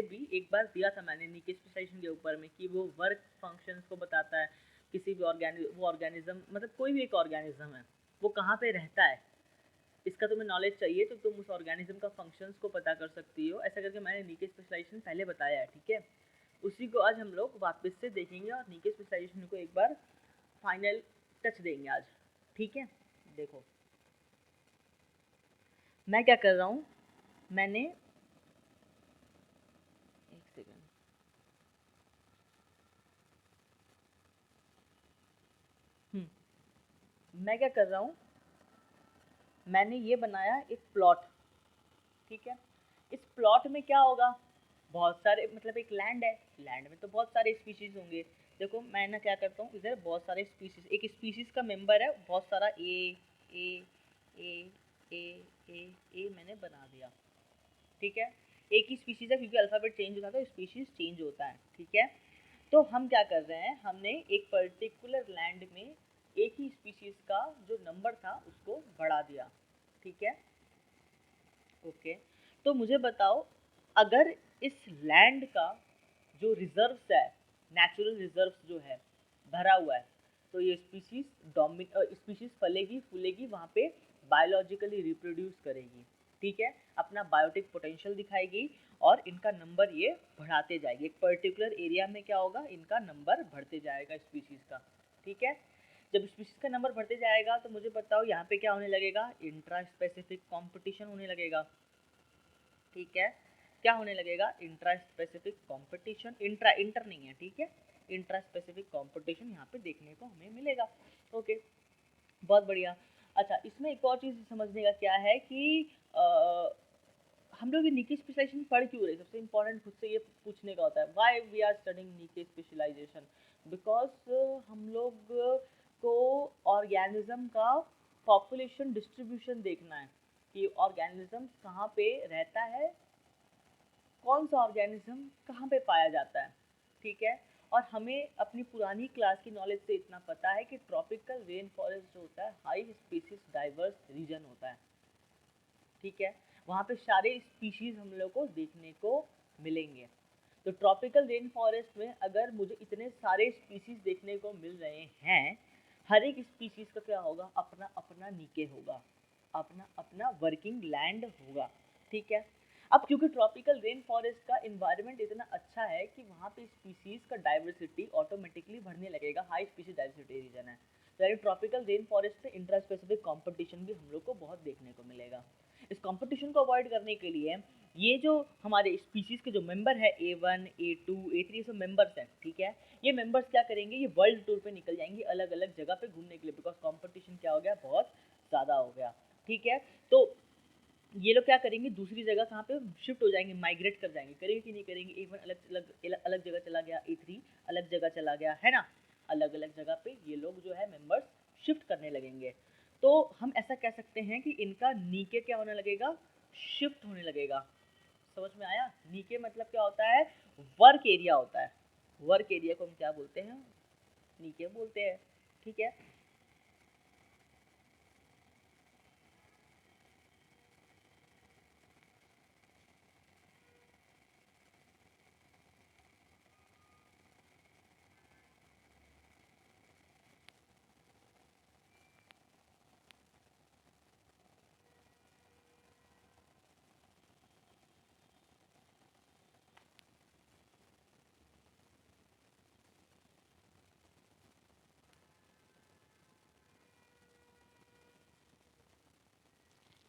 भी एक बार दिया था मैंने नीके स्पेशलाइजेशन के ऊपर में कि वो वर्क फंक्शंस को बताता है किसी भी ऑर्गेनिज्म, मतलब कोई भी एक ऑर्गेनिज्म है वो कहाँ पे रहता है, इसका तुम्हें नॉलेज चाहिए तो तुम उस ऑर्गेनिज्म का फंक्शंस को पता कर सकती हो। ऐसा करके मैंने नीके स्पेशलाइजेशन पहले बताया है, ठीक है। उसी को आज हम लोग वापस से देखेंगे और नीके स्पेशलाइजेशन को एक बार फाइनल टच देंगे आज, ठीक है। देखो मैं क्या कर रहा हूँ, मैंने एक सेकेंड, मैं क्या कर रहा हूँ, मैंने ये बनाया एक प्लॉट, ठीक है। इस प्लॉट में क्या होगा, बहुत सारे, मतलब एक लैंड है, लैंड में तो बहुत सारे स्पीशीज होंगे। देखो मैं ना क्या करता हूँ, इधर बहुत सारे स्पीशीज, एक स्पीशीज का मेंबर है बहुत सारा, ए ए ए ए ए मैंने बना दिया, ठीक है। एक ही स्पीशीज है क्योंकि अल्फ़ाबेट चेंज होता है तो स्पीशीज चेंज होता है, ठीक है। तो हम क्या कर रहे हैं, हमने एक पर्टिकुलर लैंड में एक ही स्पीशीज का जो नंबर था उसको बढ़ा दिया, ठीक है, ओके। तो मुझे बताओ, अगर इस लैंड का जो रिजर्व्स है, नेचुरल रिजर्व्स जो है भरा हुआ है, तो ये स्पीशीज फलेगी फूलेगी, वहाँ पे बायोलॉजिकली रिप्रोड्यूस करेगी, ठीक है, अपना बायोटिक पोटेंशियल दिखाएगी और इनका नंबर ये बढ़ाते जाएगी। एक पर्टिकुलर एरिया में क्या होगा, इनका नंबर बढ़ते जाएगा स्पीशीज का, ठीक है। जब स्पीशीज का नंबर बढ़ते जाएगा तो मुझे बताओ यहाँ पे क्या होने लगेगा, इंट्रा स्पेसिफिक कॉम्पिटिशन होने लगेगा, ठीक है। क्या होने लगेगा, intra specific competition, intra inter नहीं है, ठीक है, इंट्रा स्पेसिफिक कॉम्पिटिशन यहाँ पे देखने को हमें मिलेगा, ओके, बहुत बढ़िया। अच्छा, इसमें एक और चीज़ समझने का क्या है कि हम लोग ये नीके स्पेशलाइजेशन पढ़ क्यों रहे, सबसे इंपॉर्टेंट खुद से ये पूछने का होता है, वाई वी आर स्टडिंग नीके स्पेशलाइजेशन, बिकॉज हम लोग को ऑर्गेनिज्म का पॉपुलेशन डिस्ट्रीब्यूशन देखना है कि ऑर्गेनिज्म कहाँ पे रहता है, कौन सा ऑर्गेनिज्म कहाँ पे पाया जाता है, ठीक है। और हमें अपनी पुरानी क्लास की नॉलेज से इतना पता है कि ट्रॉपिकल रेन फॉरेस्ट जो होता है हाई स्पीसीज डाइवर्स रीजन होता है, ठीक है, वहाँ पे सारे स्पीशीज हम लोग को देखने को मिलेंगे। तो ट्रॉपिकल रेन फॉरेस्ट में अगर मुझे इतने सारे स्पीशीज देखने को मिल रहे हैं, हर एक स्पीशीज का क्या होगा, अपना अपना नीके होगा, अपना अपना वर्किंग लैंड होगा, ठीक है। अब क्योंकि ट्रॉपिकल रेन फॉरेस्ट का इन्वायरमेंट इतना अच्छा है कि वहाँ पे स्पीशीज का डाइवर्सिटी ऑटोमेटिकली बढ़ने लगेगा, हाई स्पीशीज डाइवर्सिटी रीजन है, तो यानी ट्रॉपिकल रेन फॉरेस्ट में इंट्रा स्पेसिफिक कॉम्पिटिशन भी हम लोग को बहुत देखने को मिलेगा। इस कंपटीशन को अवॉइड करने के लिए ये जो हमारे स्पीशीज़ के जो मेंबर है A1 A2 A3 सब मेंबर्स हैं, ठीक है, ये मेंबर्स क्या करेंगे, ये वर्ल्ड टूर पे निकल जाएंगे अलग अलग जगह पे घूमने के लिए, बिकॉज कंपटीशन क्या हो गया, बहुत ज़्यादा हो गया, ठीक है। तो ये लोग क्या करेंगे, दूसरी जगह कहाँ पे शिफ्ट हो जाएंगे, माइग्रेट कर जाएंगे, करेंगे कि नहीं करेंगे, A1 अलग अलग जगह चला गया, A3 अलग जगह चला गया, है ना, अलग अलग जगह पे ये लोग जो है मेंबर्स शिफ्ट करने लगेंगे। तो हम ऐसा कह सकते हैं कि इनका नीके क्या होने लगेगा, शिफ्ट होने लगेगा। समझ में आया, नीके मतलब क्या होता है, वर्क एरिया होता है, वर्क एरिया को हम क्या बोलते हैं, नीके बोलते हैं, ठीक है।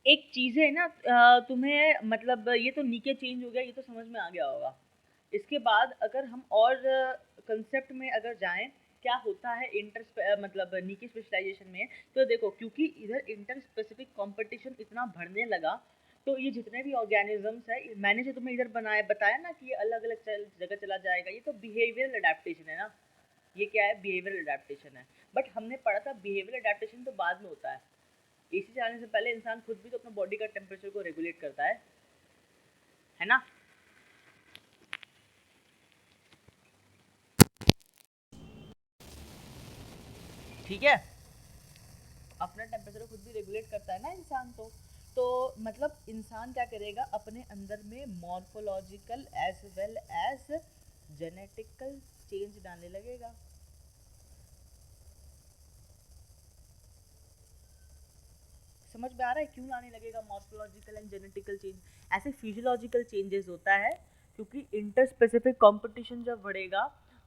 एक चीज़ है ना, तुम्हें मतलब ये तो नीके चेंज हो गया, ये तो समझ में आ गया होगा। इसके बाद अगर हम और कंसेप्ट में अगर जाएं, क्या होता है मतलब नीके स्पेशलाइजेशन में, तो देखो क्योंकि इधर इंटर स्पेसिफिक कंपटीशन इतना बढ़ने लगा, तो ये जितने भी ऑर्गेनिजम्स है, मैंने जो तुम्हें इधर बनाया बताया ना कि ये अलग अलग जगह चला जाएगा, ये तो बिहेवियरल अडेप्टेशन है ना, ये क्या है, बिहेवियरल अडेप्टेशन है। बट हमने पढ़ा था बिहेवियरल अडेप्टेशन तो बाद में होता है, एसी चलाने से पहले इंसान खुद भी तो अपना बॉडी का टेम्परेचर को रेगुलेट करता है ना। ठीक है, अपना टेम्परेचर को खुद भी रेगुलेट करता है ना इंसान, तो तो मतलब इंसान क्या करेगा, अपने अंदर में morphological as well as genetical change डालने लगेगा। समझ में आ रहा है क्यों लाने लगेगा मॉर्फोलॉजिकल एंड जेनेटिकल चेंज? ऐसे फिजियोलॉजिकल चेंजेस होता है क्योंकि इंटर स्पेसिफिक कंपटीशन जब बढ़ेगा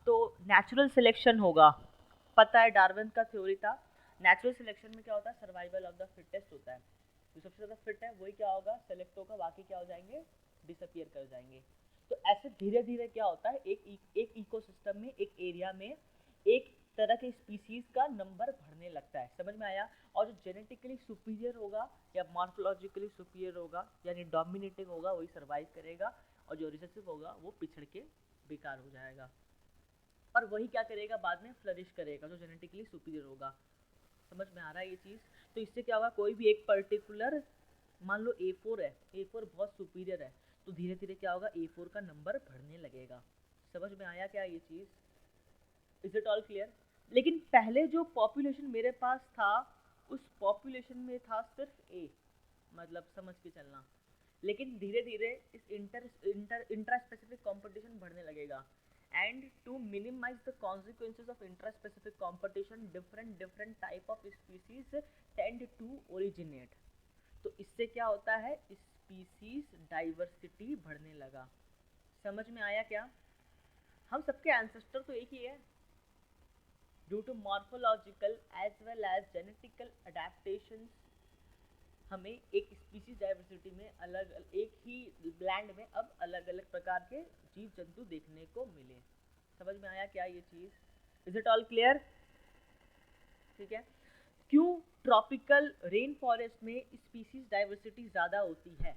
तो नेचुरल सिलेक्शन होगा। पता है डार्विन का थ्योरी था, नेचुरल सिलेक्शन में क्या होता है, सर्वाइवल ऑफ द फिटेस्ट होता है। जो सबसे ज़्यादा फिट है वही क्या होगा, सेलेक्ट होगा, बाकी क्या हो जाएंगे, डिसअपियर कर जाएंगे। तो ऐसे धीरे धीरे क्या होता है, एक इकोसिस्टम में, एक एरिया में एक तरह के स्पीसीज का नंबर बढ़ने लगता है। समझ में आया? और जो जेनेटिकली सुपीरियर होगा या मॉर्फोलॉजिकली सुपीरियर होगा यानी डोमिनेटिंग होगा वही सर्वाइव करेगा, और जो रिसेसिव होगा वो पिछड़ के बेकार हो जाएगा। और वही क्या करेगा, बाद में फ्लरिश करेगा जो जेनेटिकली सुपीरियर होगा। समझ में आ रहा है ये चीज़? तो इससे क्या होगा, कोई भी एक पर्टिकुलर, मान लो A4 है, A4 बहुत सुपीरियर है, तो धीरे धीरे क्या होगा, A4 का नंबर बढ़ने लगेगा। समझ में आया क्या ये चीज़? Is it all clear? लेकिन पहले जो पॉपुलेशन मेरे पास था उस पॉपुलेशन में था सिर्फ A, मतलब समझ के चलना। लेकिन धीरे धीरे इस इंट्रा स्पेसिफिक कॉम्पिटिशन बढ़ने लगेगा, and to minimise the consequences of intra specific competition different type of species tend to originate. तो इससे क्या होता है, स्पीसीज डाइवर्सिटी बढ़ने लगा। समझ में आया क्या? हम सबके एंसेस्टर तो एक ही है। Due to morphological as well as genetical adaptations हमें एक स्पीसीज डाइवर्सिटी में एक ही लैंड में अब अलग अलग प्रकार के जीव जंतु देखने को मिले। समझ में आया क्या ये चीज़? Is it all clear? ठीक है। क्यों ट्रॉपिकल रेन फॉरेस्ट में स्पीसीज डाइवर्सिटी ज़्यादा होती है,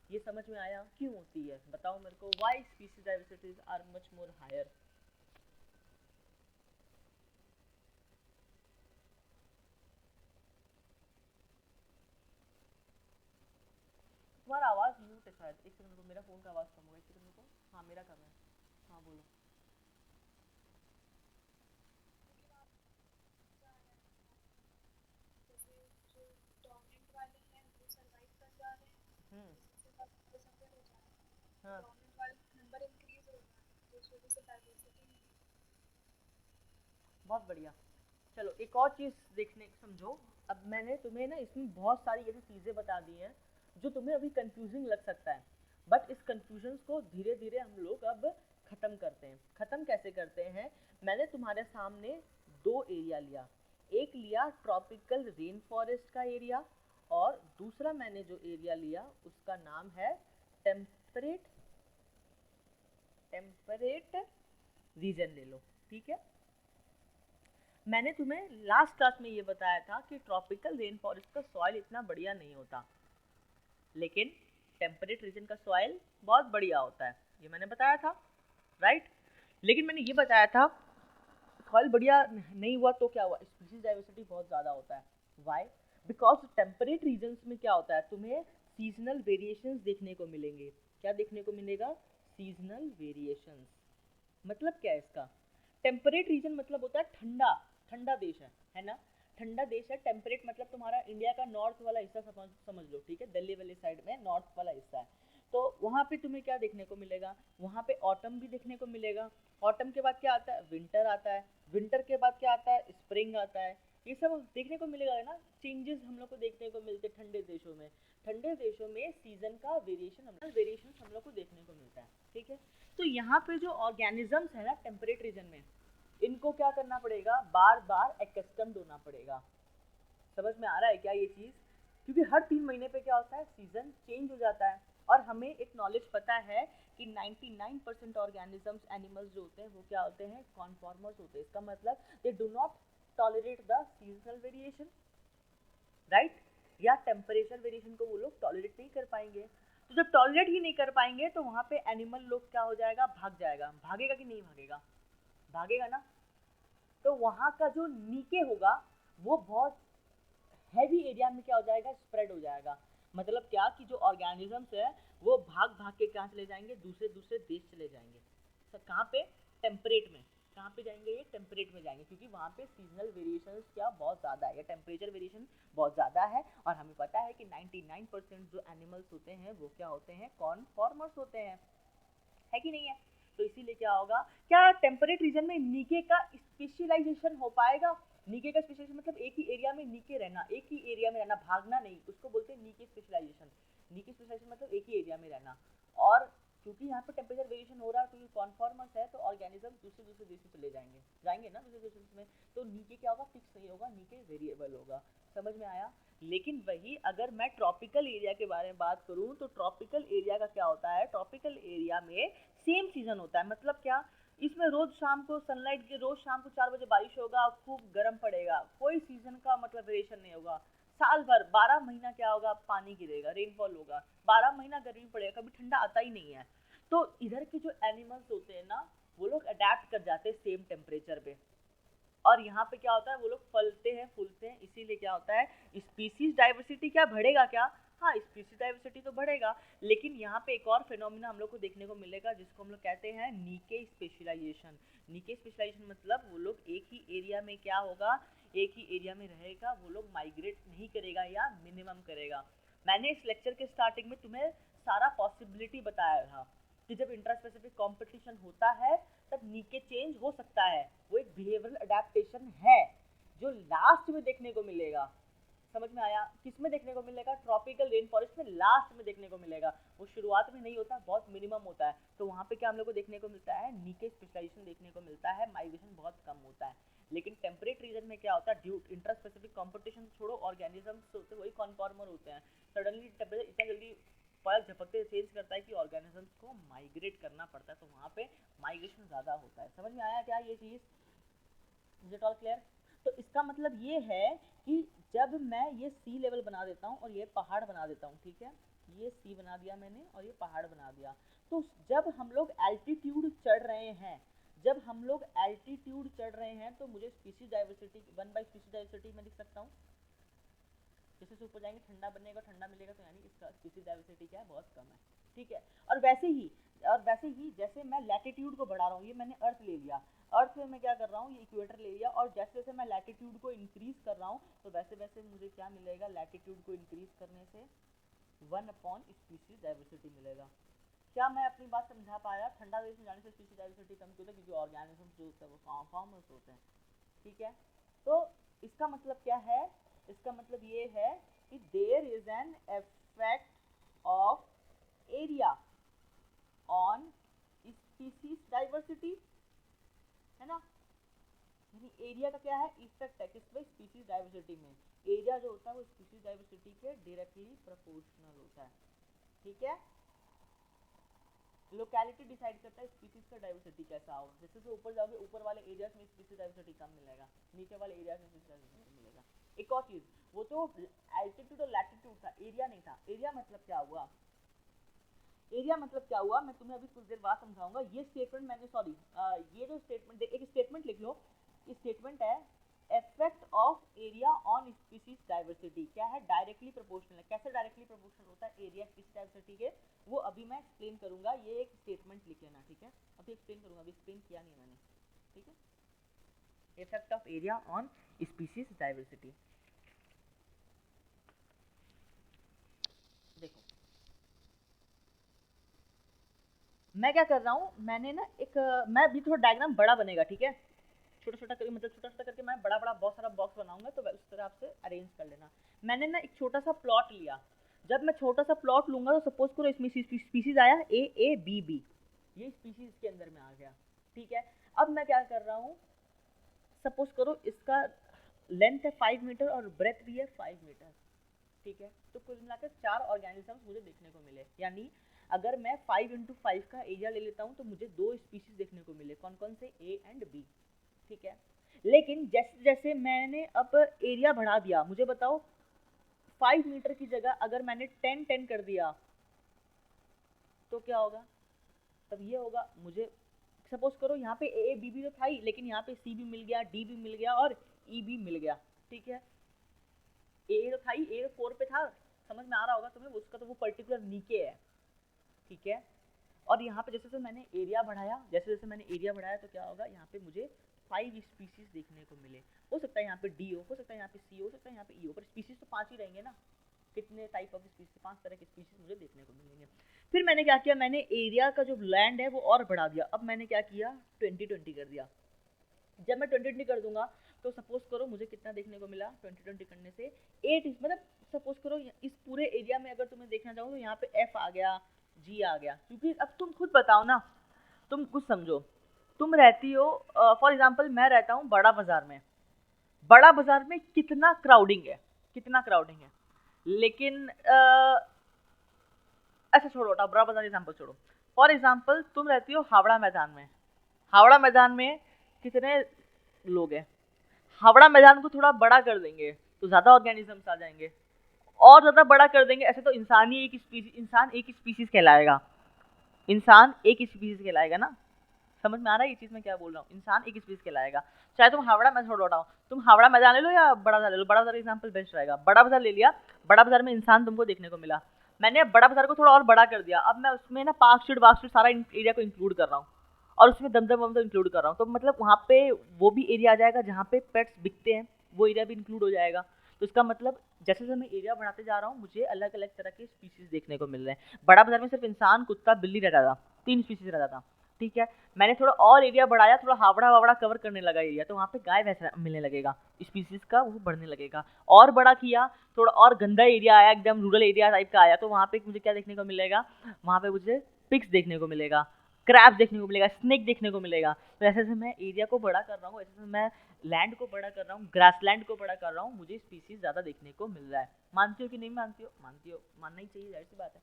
ये समझ में आया क्यों होती है? बताओ मेरे को, why species diversities are much more higher? तुम्हारा आवाज़ म्यूट है शायद, एक सेकंड को, मेरा फ़ोन का आवाज़ कम होगा, एक सेकंड को। हाँ मेरा कम है, हाँ बोलो। हम्म, हाँ बहुत बढ़िया। चलो एक और चीज़ देखने समझो। अब मैंने तुम्हें ना इसमें बहुत सारी ऐसी चीज़ें बता दी हैं जो तुम्हें अभी कंफ्यूजिंग लग सकता है, बट इस कंफ्यूजन को धीरे धीरे हम लोग अब ख़त्म करते हैं। ख़त्म कैसे करते हैं, मैंने तुम्हारे सामने दो एरिया लिया। एक लिया ट्रॉपिकल रेन फॉरेस्ट का एरिया, और दूसरा मैंने जो एरिया लिया उसका नाम है टेम्परेट टेम्परेट रीजन ले लो। ठीक है। मैंने तुम्हें लास्ट क्लास में ये बताया था कि ट्रॉपिकल रेन फॉरेस्ट का सॉइल इतना बढ़िया नहीं होता, लेकिन टेम्परेट रीजन का सॉइल बहुत बढ़िया होता है, ये मैंने बताया था, राइट? लेकिन मैंने ये बताया था सॉइल बढ़िया नहीं हुआ तो क्या हुआ, स्पीशीज डाइवर्सिटी बहुत ज़्यादा होता है। वाई? बिकॉज टेम्परेट रीजन्स में क्या होता है, तुम्हें सीजनल वेरिएशंस देखने को मिलेंगे। क्या देखने को मिलेगा? Seasonal variations. मतलब क्या है इसका? टेम्परेट रीजन मतलब होता है ठंडा, ठंडा देश है ना? ठंडा देश है। टेम्परेट मतलब तुम्हारा इंडिया का नॉर्थ वाला हिस्सा समझ लो, ठीक है, दिल्ली वाली साइड में नॉर्थ वाला हिस्सा है। तो वहाँ पे तुम्हें क्या देखने को मिलेगा, वहाँ पे ऑटम भी देखने को मिलेगा। ऑटम के बाद क्या आता है, विंटर आता है। विंटर के बाद क्या आता है, स्प्रिंग आता है। ये सब देखने को मिलेगा है ना, चेंजेस हम लोग को देखने को मिलते हैं ठंडे देशों में। ठंडे देशों में सीजन का वेरिएशन हम लोग को देखने को मिलता है। ठीक है। तो यहाँ पे जो ऑर्गेनिजम्स है ना टेम्परेट रीजन में, इनको क्या करना पड़ेगा, बार बार एक्स्टम्ड होना पड़ेगा। समझ में आ रहा है क्या ये चीज़? क्योंकि हर 3 महीने पे क्या होता है, सीजन चेंज हो जाता है। और हमें एक नॉलेज पता है कि 99% ऑर्गेनिजम्स, एनिमल्स जो होते हैं वो क्या होते हैं, कॉन्फॉर्मर्स होते हैं। इसका मतलब they do not tolerate the seasonal variation, right? या टेम्परेचर वेरिएशन को वो लोग टॉलरेट नहीं कर पाएंगे। तो जब टॉलरेट ही नहीं कर पाएंगे तो वहाँ पे एनिमल लोग क्या हो जाएगा, भाग जाएगा। भागेगा कि नहीं भागेगा? भागेगा ना। तो वहाँ का जो नीचे होगा वो बहुत हैवी एरिया में क्या हो जाएगा, स्प्रेड हो जाएगा। मतलब क्या कि जो ऑर्गेनिजम्स है वो भाग भाग के कहाँ चले जाएंगे, दूसरे दूसरे देश चले जाएंगे। तो कहाँ पे, टेम्परेट में। कहाँ पे जाएंगे, ये टेम्परेट में जाएंगे, क्योंकि वहाँ पे सीजनल वेरिएशंस क्या बहुत ज़्यादा है, या टेम्परेचर वेरिएशन बहुत ज़्यादा है। और हमें पता है कि 99% जो एनिमल्स होते हैं वो क्या होते हैं, कॉर्नफॉर्मर्स होते हैं, है कि नहीं है। तो इसीलिए क्या होगा, क्या टेम्परेट रीजन में नीके का स्पेशलाइजेशन हो पाएगा। नीके का स्पेशलाइजेशन मतलब एक ही एरिया में नीके रहना, एक ही एरिया में रहना, भागना नहीं, उसको बोलते हैं नीके स्पेशलाइजेशन। नीके स्पेशलाइजेशन मतलब एक ही एरिया में रहना। और क्योंकि यहाँ पे टेम्परेचर वेरिएशन हो रहा है, क्योंकि कॉन्फॉर्मर्स है, तो ऑर्गेनिज्म दूसरे दूसरे देश में चले जाएंगे ना दूसरे देश में। तो नीचे क्या होगा, फिक्स नहीं होगा, नीचे वेरिएबल होगा। समझ में आया। लेकिन वही अगर मैं ट्रॉपिकल एरिया के बारे में बात करूँ, तो ट्रॉपिकल एरिया का क्या होता है, ट्रॉपिकल एरिया में सेम सीजन होता है। मतलब क्या, इसमें रोज शाम को सनलाइट के, रोज शाम को 4 बजे बारिश होगा, खूब गर्म पड़ेगा, कोई सीजन का मतलब वेरिएशन नहीं होगा। साल भर 12 महीना क्या होगा, पानी गिरेगा, रेनफॉल होगा, 12 महीना गर्मी पड़ेगा, कभी ठंडा आता ही नहीं है। तो इधर के जो एनिमल्स होते हैं ना, वो लोग अडेप्ट कर जाते हैं सेम टेम्परेचर पे। और यहाँ पे क्या होता है, वो लोग फलते हैं फूलते हैं, इसीलिए क्या होता है, स्पीसीज डाइवर्सिटी क्या बढ़ेगा क्या, हाँ स्पीसीज डाइवर्सिटी तो बढ़ेगा। लेकिन यहाँ पे एक और फिनोमिना हम लोग को देखने को मिलेगा, जिसको हम लोग कहते हैं नीके स्पेशलाइजेशन। नीके स्पेशलाइजेशन मतलब वो लोग एक ही एरिया में क्या होगा, एक ही एरिया में रहेगा, वो लोग माइग्रेट नहीं करेगा या मिनिमम करेगा। मैंने इस लेक्चर के स्टार्टिंग में तुम्हें सारा पॉसिबिलिटी बताया था कि जब इंट्रा स्पेसिफिक कॉम्पिटिशन होता है तब नीके चेंज हो सकता है। वो एक बिहेवियरल अडेप्टेशन है जो लास्ट में देखने को मिलेगा। समझ में आया। किस में देखने को मिलेगा, ट्रॉपिकल रेन फॉरेस्ट में लास्ट में देखने को मिलेगा। वो शुरुआत में नहीं होता, बहुत मिनिमम होता है। तो वहाँ पे क्या हम लोग को देखने को मिलता है, नीके स्पेशलाइजेशन देखने को मिलता है, माइग्रेशन बहुत कम होता है। लेकिन टेम्परेट रीजन में क्या होता है, ड्यू इंट्रा स्पेसिफिक कॉम्पिटिशन छोड़ो, ऑर्गेनिजम्स होते हैं वही कॉन्फॉर्मर होते हैं। सडनली टेम्परेचर इतना जल्दी पलक झपकते चेंज करता है कि ऑर्गेनिजम्स को माइग्रेट करना पड़ता है, तो वहाँ पे माइग्रेशन ज़्यादा होता है। समझ में आया क्या ये चीज़, इज इट ऑल क्लियर। तो इसका मतलब ये है कि जब मैं ये सी लेवल बना देता हूँ और ये पहाड़ बना देता हूँ, ठीक है, ये सी बना दिया मैंने और ये पहाड़ बना दिया, तो जब हम लोग एल्टीट्यूड चढ़ रहे हैं, जब हम लोग एल्टीट्यूड चढ़ रहे हैं, तो मुझे स्पीसीज डाइवर्सिटी 1/स्पीसीज डाइवर्सिटी में लिख सकता हूँ। जैसे से ऊपर जाएंगे ठंडा बनेगा, ठंडा मिलेगा, तो यानी इसका स्पीसीज डाइवर्सिटी क्या है, बहुत कम है, ठीक है। और वैसे ही जैसे मैं लैटिट्यूड को बढ़ा रहा हूँ, ये मैंने अर्थ ले लिया, अर्थ में मैं क्या कर रहा हूँ, ये इक्वेटर ले लिया, और जैसे जैसे मैं लैटिट्यूड को इंक्रीज कर रहा हूँ, तो वैसे वैसे मुझे क्या मिलेगा, लैटिट्यूड को इंक्रीज करने से 1/स्पीसीज डाइवर्सिटी मिलेगा। क्या मैं अपनी बात समझा पाया। ठंडा देश में जाने से स्पीसीज डाइवर्सिटी कम क्यों होता है, क्योंकि ऑर्गेनिज्म जो होता है वो कॉन्फॉर्मर्स होते हैं, ठीक है। तो इसका मतलब क्या है, इसका मतलब ये है कि there is an effect of area on species diversity, है ना। यानी एरिया का क्या है, इफेक्ट है किसमें, स्पीसीज डाइवर्सिटी में। एरिया जो होता है वो स्पीसीज डाइवर्सिटी के डायरेक्टली प्रोपोर्शनल होता है, ठीक है। लोकेलिटी डिसाइड करता है स्पीसीज का डाइवर्सिटी कैसा होगा। जैसे जैसे ऊपर जाओगे, ऊपर वाले एरियाज में स्पीसीज डाइवर्सिटी कम मिलेगा, नीचे वाले एरियाज में स्पीसीज डाइवर्सिटी मिलेगा। एक और चीज, वो तो एल्टीट्यूड और लैटिट्यूड था, एरिया नहीं था। एरिया मतलब क्या हुआ, एरिया मतलब क्या हुआ, मैं तुम्हें अभी कुछ देर बाद समझाऊंगा। ये स्टेटमेंट मैंने, सॉरी, ये जो स्टेटमेंट, एक स्टेटमेंट लिख लो। स्टेटमेंट है effect of area on species diversity, क्या है, डायरेक्टली प्रोपोर्शनल है। कैसे डायरेक्टली प्रोपोर्शनल होता है एरिया स्पीसीज डाइवर्सिटी के, वो अभी मैं एक्सप्लेन करूंगा। ये एक स्टेटमेंट लिख लेना, ठीक है, अभी एक्सप्लेन करूंगा, अभी एक्सप्लेन किया नहीं मैंने, ठीक है। Effect of area on species diversity, देखो मैं क्या कर रहा हूँ, मैंने ना एक मैं अभी थोड़ा डायग्राम बड़ा बनेगा, ठीक है, छोटा छोटा करके, मतलब छोटा छोटा करके मैं बड़ा बड़ा बहुत सारा बॉक्स बनाऊंगा, तो उस तरह आपसे अरेंज कर लेना। मैंने ना एक छोटा सा प्लॉट लिया। जब मैं छोटा सा प्लॉट लूंगा, तो सपोज करो इसमें स्पीसीज आया ए बी बी, ये स्पीसीज के अंदर में आ गया, ठीक है। अब मैं क्या कर रहा हूँ, सपोज करो इसका लेंथ है 5 मीटर और ब्रेथ भी है 5 मीटर, ठीक है। तो कुल मिलाकर 4 ऑर्गेनिजम्स मुझे देखने को मिले। यानी अगर मैं 5 × 5 का एरिया ले लेता हूँ, तो मुझे 2 स्पीसीज देखने को मिले, कौन कौन से, ए एंड बी, ठीक है। लेकिन जैसे जैसे मैंने अब एरिया बढ़ा दिया, मुझे बताओ 5 मीटर की जगह अगर मैंने 10 कर दिया, तो क्या होगा, तब ये होगा, मुझे सपोज करो यहाँ पे ए बी भी तो था ही, लेकिन यहाँ पे सी भी मिल गया, डी भी मिल गया और ई भी मिल गया, ठीक है। ए तो था ही, ए 4 पे था, समझ में आ रहा होगा तुम्हें, उसका तो वो पर्टिकुलर नीचे है, ठीक है। और यहाँ पे जैसे जैसे मैंने एरिया बढ़ाया तो क्या होगा, यहाँ पे मुझे 5 स्पीसीज देखने को मिले। हो सकता है यहाँ पे डी हो सकता है यहाँ पे सी हो सकता है यहाँ पे ई हो, पर स्पीसीज तो 5 ही रहेंगे ना। कितने टाइप ऑफ स्पीसीज, 5 तरह के स्पीसीज मुझे देखने को मिलेंगे। फिर मैंने क्या किया, मैंने एरिया का जो लैंड है वो और बढ़ा दिया। अब मैंने क्या किया, 20-20 कर दिया। जब मैं 20-20 कर दूंगा तो सपोज करो मुझे कितना देखने को मिला 20-20 करने से 8, मतलब सपोज करो इस पूरे एरिया में अगर तुम्हें देखना चाहो तो यहाँ पे एफ आ गया, जी आ गया। क्योंकि अब तुम खुद बताओ ना, तुम कुछ समझो, तुम रहती हो फॉर एग्जाम्पल मैं रहता हूँ बड़ा बाजार में, बड़ा बाजार में कितना क्राउडिंग है, कितना क्राउडिंग है। लेकिन ऐसा छोड़ो, बड़ा बाजार एग्जाम्पल छोड़ो। फॉर एग्जाम्पल तुम रहती हो हावड़ा मैदान में, हावड़ा मैदान में कितने लोग हैं, हावड़ा मैदान को थोड़ा बड़ा कर देंगे तो ज़्यादा ऑर्गेनिजम्स आ जाएंगे, और ज़्यादा बड़ा कर देंगे ऐसे तो इंसान ही एक स्पीसीज, इंसान एक स्पीसीज कहलाएगा, इंसान एक स्पीसीज कहलाएगा ना। समझ में आ रहा है ये चीज़ मैं क्या बोल रहा हूँ, इंसान एक स्पीसीज कहलाएगा। चाहे तुम हावड़ा मैदान छोड़ उठाओ, तुम हावड़ा मैदान ले लो या बड़ा बाजार ले लो, बड़ा बाजार एग्जाम्पल बेस्ट रहेगा। बड़ा बाजार ले लिया, बड़ा बाजार में इंसान तुमको देखने को मिला, मैंने बड़ा बाजार को थोड़ा और बड़ा कर दिया। अब मैं उसमें ना पार्क स्ट्रीट सारा एरिया को इंक्लूड कर रहा हूँ, और उसमें दमदम वमदम इंक्लूड कर रहा हूँ। तो मतलब वहाँ पे वो भी एरिया आ जाएगा जहाँ पे पेट्स बिकते हैं, वो एरिया भी इंक्लूड हो जाएगा। तो इसका मतलब जैसे जैसे मैं एरिया बढ़ाते जा रहा हूँ मुझे अलग अलग तरह के स्पीसीज देखने को मिल रहे हैं। बड़ा बाजार में सिर्फ इंसान, कुत्ता, बिल्ली रहता था, 3 स्पीसीज रहता था, ठीक है। मैंने थोड़ा और एरिया बढ़ाया, थोड़ा हावड़ा वावड़ा कवर करने लगा एरिया, तो वहाँ पे गाय भैंस मिलने लगेगा, स्पीसीज का वो बढ़ने लगेगा। और बड़ा किया, थोड़ा और गंदा एरिया आया, एकदम रूरल एरिया टाइप का आया, तो वहाँ पे मुझे क्या देखने को मिलेगा, वहाँ पे मुझे पिग्स देखने को मिलेगा, क्रैब देखने को मिलेगा, स्नेक देखने को मिलेगा। तो ऐसे से मैं एरिया को बड़ा कर रहा हूँ, ऐसे से मैं लैंड को बड़ा कर रहा हूँ, ग्रासलैंड को बड़ा कर रहा हूँ, मुझे स्पीसीज ज़्यादा देखने को मिल रहा है। मानती हो कि नहीं मानती हो? मानती हो, मानना ही चाहिए, जाहिर सी बात है।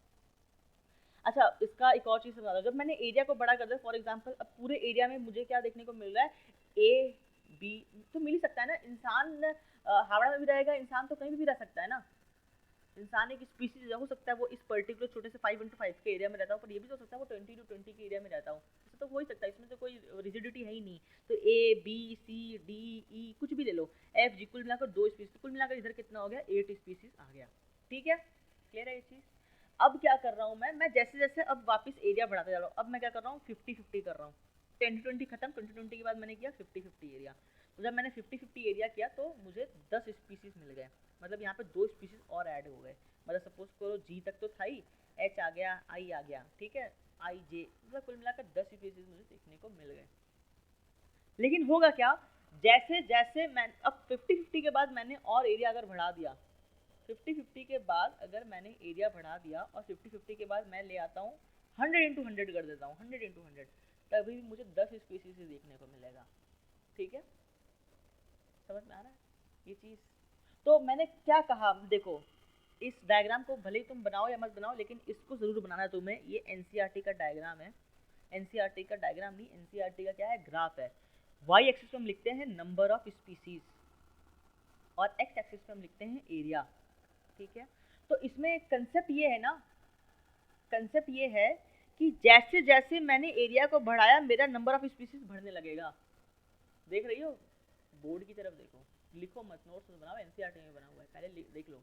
अच्छा, इसका एक और चीज़ बता दो, जब मैंने एरिया को बड़ा कर दिया, फॉर एग्जांपल अब पूरे एरिया में मुझे क्या देखने को मिल रहा है, ए बी तो मिल ही सकता है ना। इंसान हावड़ा में भी रहेगा, इंसान तो कहीं भी रह सकता है ना। इंसान एक स्पीसीज हो सकता है वो इस पर्टिकुलर छोटे से 5x5 के एरिया में रहता हूँ, पर ये भी तो हो सकता है वो 20x20 के एरिया में रहता हूँ, ऐसा तो हो ही सकता है, इसमें तो कोई रिजिडिटी है ही नहीं। तो A B C D E कुछ भी ले लो, एफ जी, कुल मिलाकर 2 स्पीसीज, कुल मिलाकर इधर कितना हो गया, 8 स्पीसीज आ गया, ठीक है। क्लियर है ये चीज़? अब क्या कर रहा हूँ मैं जैसे जैसे अब वापस एरिया बढ़ाते जा रहा हूँ। अब मैं क्या कर रहा हूँ, 50-50 कर रहा हूँ। 10-20 खत्म, 20-20 के बाद मैंने किया 50-50 एरिया। तो जब मैंने 50-50 एरिया किया तो मुझे 10 स्पीसीज मिल गए, मतलब यहाँ पे 2 स्पीसीज और ऐड हो गए। मतलब सपोज करो जी तक तो था ही, एच आ गया, आई आ गया, ठीक है, आई जे, मतलब कुल मिलाकर 10 स्पीसीज मुझे देखने को मिल गए। लेकिन होगा क्या, जैसे जैसे मैं अब 50-50 के बाद मैंने और एरिया अगर बढ़ा दिया, 50-50 के बाद अगर मैंने एरिया बढ़ा दिया और 50-50 के बाद मैं ले आता हूँ 100x100 कर देता हूँ, 100x100, तभी भी मुझे 10 स्पीसीज ही देखने को मिलेगा, ठीक है। समझ में आ रहा है ये चीज़? तो मैंने क्या कहा, देखो इस डायग्राम को भले ही तुम बनाओ या मत बनाओ, लेकिन इसको ज़रूर बनाना है तुम्हें। ये एनसीईआरटी का डायग्राम है, एनसीईआरटी का डायग्राम नहीं, एनसीईआरटी का क्या है, ग्राफ है। वाई एक्सिस पे हम लिखते हैं नंबर ऑफ स्पीसीज और एक्स एक्सिस पे हम लिखते हैं एरिया, ठीक है। तो इसमें कंसेप्ट ये है ना, कंसेप्ट ये है कि जैसे जैसे मैंने एरिया को बढ़ाया मेरा नंबर ऑफ स्पीसीज बढ़ने लगेगा। देख रही हो, बोर्ड की तरफ देखो, लिखो मत, नोट्स बनाओ, एनसीईआरटी में बना हुआ है, पहले देख लो।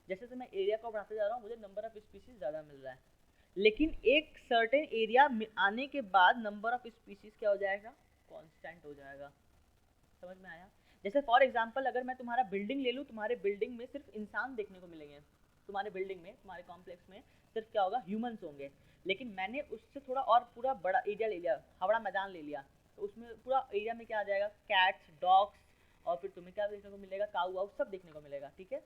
जैसे जैसे मैं एरिया को बढ़ाते जा रहा हूँ मुझे नंबर ऑफ स्पीसीज ज़्यादा मिल रहा है, लेकिन एक सर्टेन एरिया आने के बाद नंबर ऑफ स्पीसीज क्या हो जाएगा, कांस्टेंट हो जाएगा। समझ में आया? जैसे फॉर एग्जांपल अगर मैं तुम्हारा बिल्डिंग ले लूँ, तुम्हारे बिल्डिंग में सिर्फ इंसान देखने को मिलेंगे, तुम्हारे बिल्डिंग में, तुम्हारे कॉम्प्लेक्स में सिर्फ क्या होगा, ह्यूमंस होंगे। लेकिन मैंने उससे थोड़ा और पूरा बड़ा एरिया ले लिया, हावड़ा मैदान ले लिया, तो उसमें पूरा एरिया में क्या आ जाएगा, कैट्स, डॉग्स, और फिर तुम्हें क्या देखने को मिलेगा, काऊ वाऊ सब देखने को मिलेगा, ठीक है।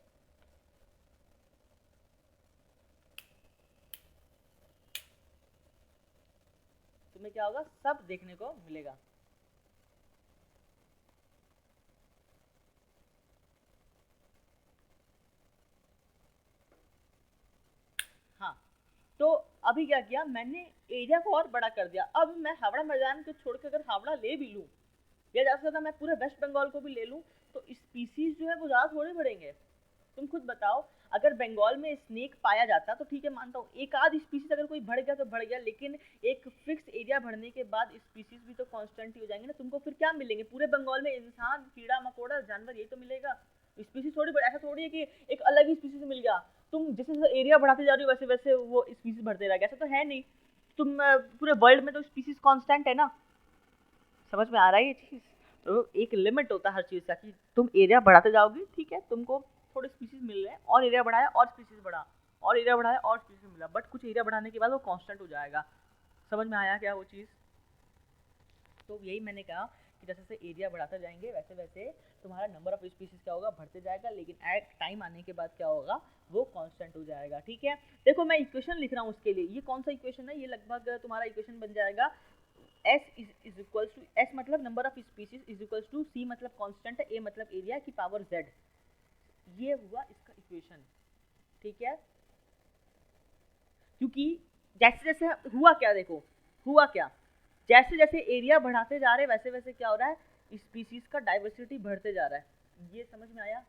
तुम्हें क्या होगा, सब देखने को मिलेगा। हाँ, तो अभी क्या किया मैंने, एरिया को और बड़ा कर दिया। अब मैं हावड़ा मैदान को छोड़ के अगर हावड़ा ले भी लूँ या ज़्यादा से ज़्यादा मैं पूरे वेस्ट बंगाल को भी ले लूँ, तो स्पीसीज जो है वो ज़्यादा थोड़े बढ़ेंगे। तुम खुद बताओ, अगर बंगाल में स्नेक पाया जाता तो ठीक है, मानता हूँ एक आध स्पीसीज अगर कोई बढ़ गया तो बढ़ गया, लेकिन एक फिक्स एरिया बढ़ने के बाद स्पीसीज भी तो कांस्टेंट ही हो जाएंगे ना। तुमको फिर क्या मिलेंगे पूरे बंगाल में, इंसान, कीड़ा मकोड़ा, जानवर, यही तो मिलेगा। स्पीसीज थोड़ी, ऐसा थोड़ी है कि एक अलग ही स्पीसीज मिल गया। तुम जैसे जैसे एरिया बढ़ाते जा रही हो वैसे वैसे वो स्पीसीज बढ़ते रहेगा, ऐसा तो है नहीं। तुम पूरे वर्ल्ड में तो स्पीसीज कांस्टेंट है ना, समझ में आ रहा है ये चीज़। तो एक लिमिट होता है हर चीज़ का कि तुम एरिया बढ़ाते जाओगे, ठीक है, तुमको थोड़े स्पीसीज मिल रहे हैं और एरिया बढ़ाया और स्पीसीज बढ़ा, और एरिया बढ़ाया और स्पीसीज मिला, बट कुछ एरिया बढ़ाने के बाद वो कांस्टेंट हो जाएगा। समझ में आया क्या वो चीज़? तो यही मैंने कहा कि जैसे जैसे एरिया बढ़ाते जाएंगे वैसे वैसे तुम्हारा नंबर ऑफ स्पीसीज क्या होगा, बढ़ते जाएगा, लेकिन एट टाइम आने के बाद क्या होगा, वो कांस्टेंट हो जाएगा। ठीक है, देखो मैं इक्वेशन लिख रहा हूँ उसके लिए, ये कौन सा इक्वेशन है, ये लगभग तुम्हारा इक्वेशन बन जाएगा S is equals to, S मतलब number of species is equals to C मतलब कांस्टेंट है, A मतलब एरिया की पावर Z, ये हुआ इसका इक्वेशन। ठीक है, क्योंकि जैसे जैसे हुआ क्या, देखो हुआ क्या, जैसे जैसे एरिया बढ़ाते जा रहे हैं वैसे वैसे क्या हो रहा है, स्पीसीज का डाइवर्सिटी बढ़ते जा रहा है। ये समझ में आया,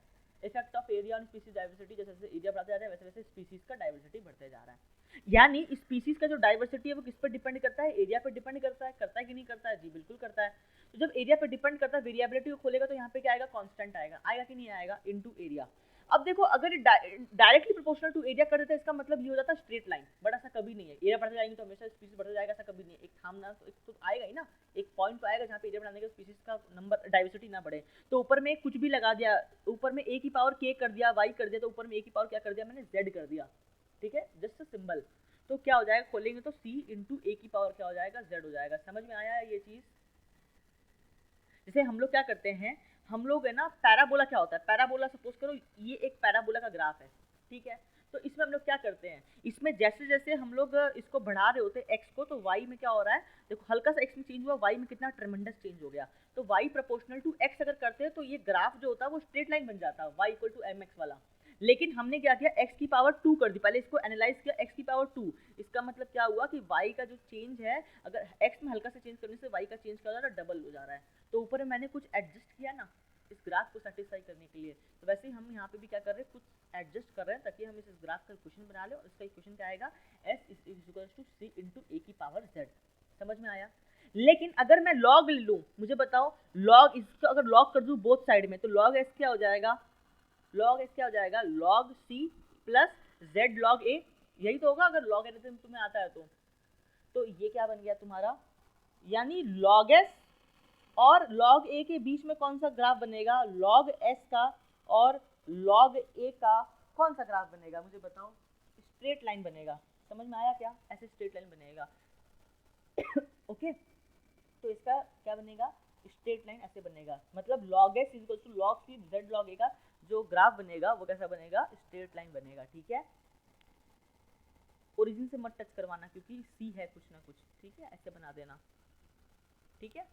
effect of area on species diversity, जैसे जैसे एरिया बढ़ाते जा रहा है वैसे वैसे स्पीसीज का डाइवर्सिटी बढ़ते जा रहा है। यानी स्पीसीज का जो डाइवर्सिटी है वो किस पर डिपेंड करता है, एरिया पर डिपेंड करता है कि नहीं करता है, जी बिल्कुल करता है। तो जब एरिया पर डिपेंड करता है, वेरिएबिलिटी को खोलेगा तो यहाँ पे क्या आएगा, कांस्टेंट आएगा, आएगा कि नहीं आएगा, इनटू एरिया। अब देखो अगर डायरेक्टली प्रोपोर्शनल टू एरिया कर देते हैं, इसका मतलब ये हो जाता है स्ट्रेट लाइन, बट ऐसा कभी नहीं है, एरिया बढ़ते जाएंगे तो हमेशा स्पीसीज बढ़ते जाएगा, ऐसा कभी नहीं है। एक थामना तो एक तो आएगा ही ना, एक पॉइंट तो आएगा जहाँ पे एरिया बढ़ाने का स्पीसीज का नंबर डाइवर्सिटी ना बढ़े। तो ऊपर में कुछ भी लगा दिया, ऊपर में ए की पावर के कर दिया, वाई कर दिया, तो ऊपर में ए की पावर क्या कर दिया मैंने, जेड कर दिया। ठीक है, जस्ट सिंबल, तो क्या हो जाएगा, खोलेंगे तो सी इंटू ए की पावर क्या हो जाएगा, जेड हो जाएगा। समझ में आया है ये चीज? जैसे हम लोग क्या करते हैं, हम लोग है ना, पैराबोला क्या होता है, पैराबोला सपोज करो ये एक पैराबोला का ग्राफ है, ठीक है, तो इसमें हम लोग क्या करते हैं, इसमें जैसे जैसे हम लोग इसको बढ़ा रहे होते हैं एक्स को, तो वाई में क्या हो रहा है, देखो हल्का सा एक्स में चेंज हुआ, वाई में कितना ट्रेमेंडस चेंज हो गया। तो वाई प्रोपोर्शनल टू एक्स अगर करते हैं तो ये ग्राफ जो होता है वो स्ट्रेट लाइन बन जाता है, Y equal to M X वाला। लेकिन हमने क्या किया, x की पावर 2 कर दी, पहले इसको एनालाइज किया, x की पावर 2, इसका मतलब क्या हुआ कि y का जो चेंज है, अगर x में हल्का से चेंज करने से y का चेंज क्या हो रहा है, डबल हो जा रहा है। तो ऊपर में मैंने कुछ एडजस्ट किया ना इस ग्राफ को सेटिस्फाई करने के लिए, तो वैसे ही हम यहाँ पे भी क्या कर रहे हैं, कुछ एडजस्ट कर रहे हैं ताकि हम इस ग्राफ का इक्वेशन बना ले, और इसका इक्वेशन क्या आएगा, s is equal to c into A की पावर z। समझ में आया? लेकिन अगर मैं लॉग ले लूँ, मुझे बताओ लॉग, इसको अगर लॉग कर दूँ बोथ साइड में, तो लॉग s क्या हो जाएगा, लॉग एस क्या हो जाएगा, log C plus Z log A, यही तो होगा अगर लॉग एरिथम तुम्हें आता है तो ये क्या बन गया तुम्हारा, यानी लॉग एस और लॉग ए के बीच में कौन सा ग्राफ बनेगा, लॉग एस का और लॉग ए का कौन सा ग्राफ बनेगा, मुझे बताओ, स्ट्रेट लाइन बनेगा। समझ में आया क्या, ऐसे स्ट्रेट लाइन बनेगा। ओके, तो इसका क्या बनेगा, स्ट्रेट लाइन ऐसे बनेगा, मतलब log s equal to log c z log a का जो ग्राफ बनेगा वो कैसा बनेगा, स्ट्रेट लाइन बनेगा। ठीक है, ओरिजिन से मत टच करवाना क्योंकि c है कुछ ना कुछ, ठीक है, ऐसे बना देना। ठीक है,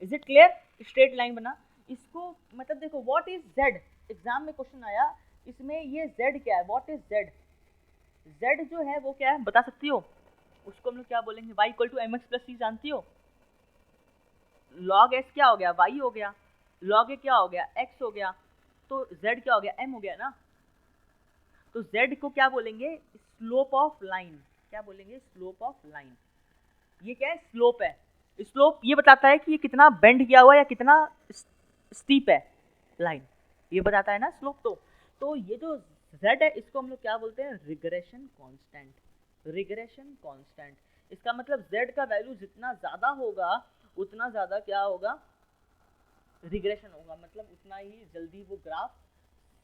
is it clear, straight line बना। इसको मतलब देखो व्हाट इज z, एग्जाम में क्वेश्चन आया इसमें, ये z क्या है, व्हाट इज z, z जो है वो क्या है बता सकती हो, उसको हम लोग क्या बोलेंगे, y equal to M X plus C, जानती हो, log s क्या हो गया, y हो गया, log a क्या हो गया, x हो गया, तो z क्या हो गया, m हो गया ना। तो z को क्या बोलेंगे, स्लोप ऑफ लाइन, क्या बोलेंगे, स्लोप ऑफ लाइन। ये क्या है, स्लोप है, स्लोप ये बताता है कि ये कितना बेंड किया हुआ है या कितना स्टीप है लाइन, ये बताता है ना स्लोप। तो ये जो z है इसको हम लोग क्या बोलते हैं, रिग्रेशन कांस्टेंट, रिग्रेशन कांस्टेंट। इसका मतलब z का वैल्यू जितना ज़्यादा होगा उतना ज़्यादा क्या होगा, रिग्रेशन होगा, मतलब उतना ही जल्दी वो ग्राफ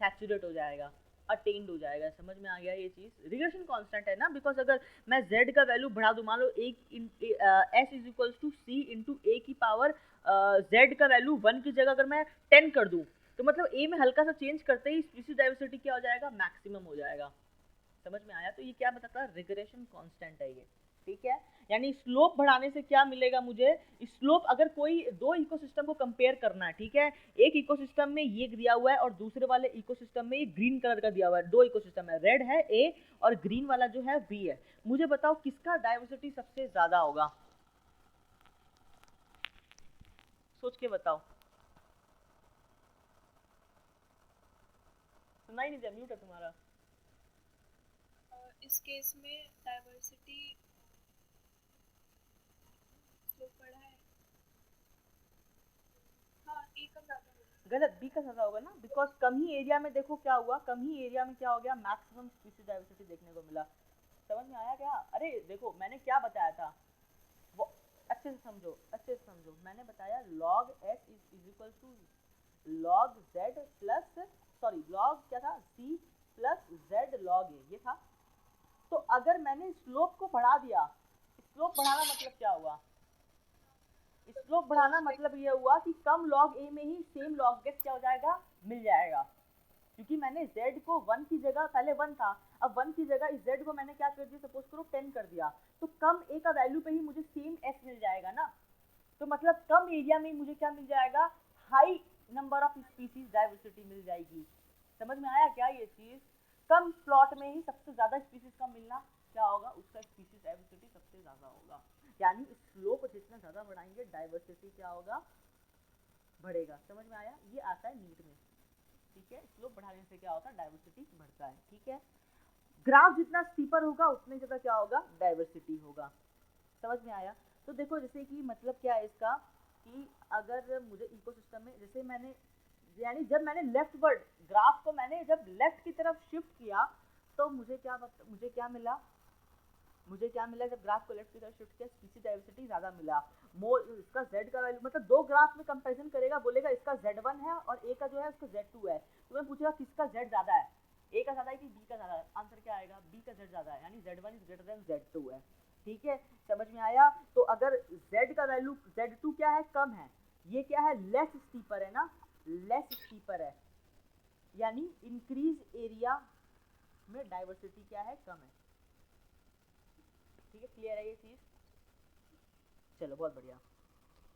सैचुरेट हो जाएगा, अटेंड हो जाएगा। समझ में आ गया ये चीज़, रिग्रेशन कांस्टेंट है ना, बिकॉज अगर मैं z का वैल्यू बढ़ा दूँ, मान लो s is equal to c into A की पावर z का वैल्यू 1 की जगह अगर मैं 10 कर दूँ, तो मतलब a में हल्का सा चेंज करते ही स्पीशीज डाइवर्सिटी क्या हो जाएगा, मैक्सिमम हो जाएगा। समझ में आया? तो ये क्या बताता है, रिग्रेशन कांस्टेंट है ये। ठीक है, यानी स्लोप बढ़ाने से क्या मिलेगा मुझे, स्लोप अगर कोई दो इकोसिस्टम को कंपेयर करना है, ठीक है, एक इकोसिस्टम में ये दिया हुआ है और दूसरे वाले इकोसिस्टम में ये ग्रीन कलर का दिया हुआ है, दो इकोसिस्टम है, रेड है ए और ग्रीन वाला जो है बी है, मुझे बताओ किसका डाइवर्सिटी सबसे ज्यादा होगा, सोच के बताओ। सुना ही नहीं दिया, म्यूट है तुम्हारा। इस केस में डाइवर्सिटी स्लोप बढ़ा है, हाँ ए का ज़्यादा होगा। गलत, बी का ज्यादा होगा ना, बिकॉज कम ही एरिया में देखो क्या हुआ, कम ही एरिया में क्या हो गया, मैक्सिमम स्पीशीज डाइवर्सिटी देखने को मिला। समझ में आया क्या? अरे देखो मैंने क्या बताया था, वो अच्छे से समझो, अच्छे से समझो। मैंने बताया log s is equal to log z plus, sorry log क्या था, c plus z log a, ये था। तो अगर मैंने स्लोप को बढ़ा दिया, स्लोप बढ़ाना मतलब क्या हुआ, स्लोप बढ़ाना मतलब ये हुआ कि कम log a में ही सेम log s क्या हो जाएगा, मिल जाएगा। क्योंकि मैंने z को 1 की जगह, पहले 1 था, अब 1 की जगह इस z को मैंने क्या कर दिया, सपोज करो 10 कर दिया, तो कम a का वैल्यू पे ही मुझे सेम s मिल जाएगा ना। तो मतलब कम एरिया में मुझे क्या मिल जाएगा, high number of species diversity मिल जाएगी। समझ में आया क्या ये चीज? कम प्लॉट में ही सबसे ज्यादा स्पीसीज का मिलना क्या होगा, उसका स्पीसीज डाइवर्सिटी सबसे ज्यादा होगा। यानी स्लोप जितना ज्यादा बढ़ाएंगे डाइवर्सिटी क्या होगा, बढ़ेगा। समझ में आया? ये आता है नीट में, ठीक है। स्लोप बढ़ाने से क्या होता है, डाइवर्सिटी बढ़ता है, ठीक है। ग्राफ जितना स्टीपर होगा उतने ज्यादा क्या होगा, डाइवर्सिटी होगा। समझ में आया? तो देखो जैसे कि मतलब क्या है इसका, कि अगर मुझे इकोसिस्टम में, जैसे मैंने, यानी जब मैंने लेफ्टवर्ड ग्राफ को मैंने जब लेफ्ट की तरफ शिफ्ट किया तो मुझे क्या मिला, मुझे क्या मिला, जब ग्राफ को लेफ्ट की तरफ शिफ्ट किया स्पीसीज डाइवर्सिटी ज्यादा मिला। मोर इसका z का वैल्यू, मतलब दो ग्राफ में कंपैरिजन करेगा, बोलेगा इसका z1 है और a का जो है उसका z2 है, तो मैं पूछेगा किसका z ज्यादा है, a का ज्यादा है कि b का ज्यादा है, आंसर क्या आएगा, b का z ज्यादा है, यानी z1 is greater than z2 है, ठीक है। समझ में आया? तो अगर z का वैल्यू z2 क्या है, कम है, ये क्या है, लेस स्टीपर है ना, लेस स्टीपर है, यानी इंक्रीज एरिया में डाइवर्सिटी क्या है, कम है, ठीक है। क्लियर है ये चीज? चलो बहुत बढ़िया,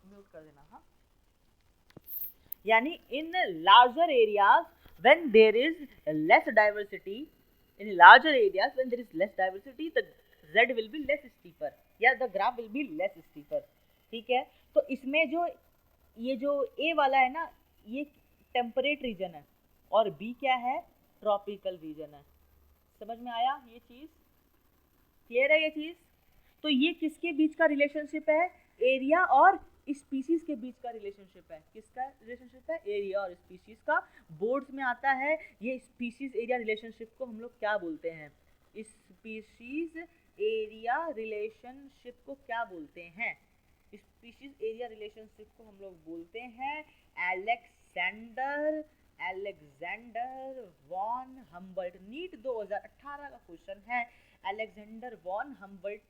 म्यूट कर देना। हाँ, यानी in larger areas when there is less diversity, in larger areas when there is less diversity the z will be less steeper या the graph will be less steeper, ठीक है। तो इसमें जो ये जो a वाला है ना, ये टेम्परेट रीजन है और b क्या है, ट्रॉपिकल रीजन है। समझ में आया ये चीज? क्लियर है ये चीज? तो ये किसके बीच का रिलेशनशिप है, एरिया और स्पीसीज के बीच का रिलेशनशिप है। किसका रिलेशनशिप है, एरिया और स्पीसीज का। बोर्ड्स में आता है ये स्पीसीज एरिया रिलेशनशिप को हम लोग क्या बोलते हैं, स्पीसीज एरिया रिलेशनशिप को क्या बोलते हैं, स्पीशीज एरिया रिलेशनशिप को हम लोग बोलते हैं अलेक्जेंडर वॉन हम्बल्ट। नीट 2018 का क्वेश्चन है, अलेक्जेंडर वॉन हम्बल्ट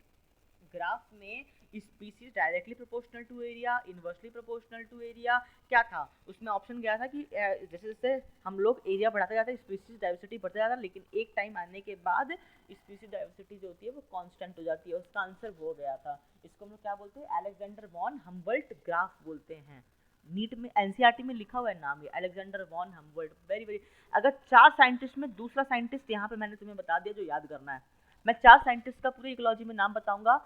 ग्राफ में species directly proportional to area, inversely proportional to area, क्या था उसमें ऑप्शन गया था कि जैसे जैसे हम लोग एरिया बढ़ाते जाते हैं स्पीसीज डाइवर्सिटी बढ़ता जाता है, लेकिन एक टाइम आने के बाद स्पीसीज डाइवर्सिटी जो होती है वो कांस्टेंट हो जाती है, उसका आंसर वो गया था। इसको हम लोग क्या बोलते हैं, अलेक्जेंडर वॉन हम्बल्ट ग्राफ बोलते हैं। नीट में एनसीईआरटी में लिखा हुआ है नाम, ये अलेक्जेंडर वॉन हम्बल्ट। वेरी वेरी, अगर 4 साइंटिस्ट में दूसरा साइंटिस्ट यहाँ पे मैंने तुम्हें बता दिया जो याद करना है। मैं 4 साइंटिस्ट का पूरी इकोलॉजी में नाम बताऊंगा।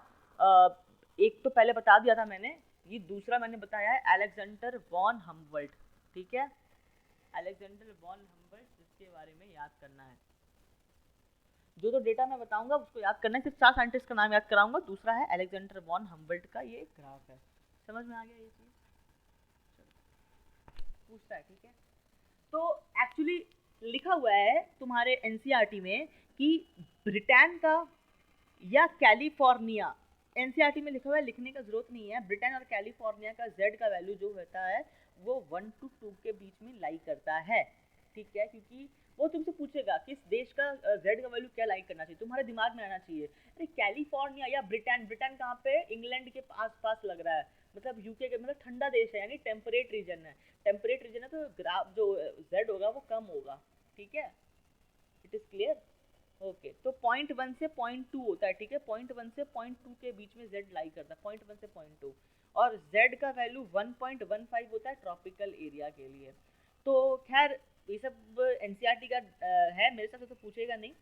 एक तो पहले बता दिया था मैंने, ये दूसरा मैंने बताया है अलेक्जेंडर वॉन हम्बल्ट, ठीक है। अलेक्जेंडर वॉन हम्बल्ट, जिसके बारे में याद करना है, जो डेटा मैं बताऊंगा उसको याद करना है। सिर्फ 4 साइंटिस्ट का नाम याद कराऊंगा। दूसरा है अलेक्जेंडर वॉन हम्बल्ट का ये ग्राफ है। समझ में आ गया ये चीज? पूछता है, ठीक है। तो एक्चुअली लिखा हुआ है तुम्हारे एनसीईआरटी में कि ब्रिटेन का या कैलिफोर्निया, एनसीईआरटी में लिखा हुआ है, लिखने का जरूरत नहीं है। ब्रिटेन और कैलिफोर्निया का z का वैल्यू जो होता है वो 1 to 2 के बीच में लाई करता है, ठीक है। क्योंकि वो तुमसे पूछेगा किस देश का z का वैल्यू क्या लाई करना चाहिए, तुम्हारे दिमाग में आना चाहिए अरे कैलिफोर्निया या ब्रिटेन। ब्रिटेन कहाँ पे, इंग्लैंड के आस पास लग रहा है, मतलब यूके के, मतलब ठंडा देश है, यानी टेम्परेट रीजन है। टेम्परेट रीजन है तो ग्राफ जो z होगा वो कम होगा, ठीक है। It is clear? ओके, तो 0.1 से 0.2 होता है, ठीक है। 0.1 से 0.2 के बीच में z लाई करता है, 0.1 से 0.2, और z का वैल्यू 1.15 होता है ट्रॉपिकल एरिया के लिए। तो खैर ये सब एनसीईआरटी का है, मेरे साथ तो पूछेगा नहीं।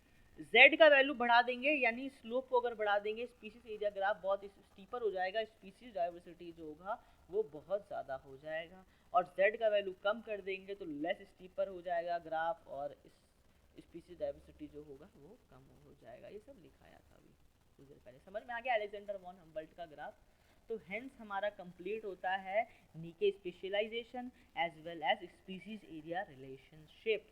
z का वैल्यू बढ़ा देंगे, यानी स्लोप को अगर बढ़ा देंगे, स्पीसीज एरिया ग्राफ बहुत स्टीपर हो जाएगा, स्पीसीज डाइवर्सिटी जो होगा वो बहुत ज़्यादा हो जाएगा। और z का वैल्यू कम कर देंगे तो लेस स्टीपर हो जाएगा ग्राफ, और स्पीसीज डाइवर्सिटी जो होगा वो कम हो जाएगा। ये सब लिखाया था अभी कुछ देर पहले। समझ में आ गया अलेक्जेंडर वॉन हम्बल्ट का ग्राफ? तो हेंस हमारा कंप्लीट होता है niche specialisation as well as species area relationship.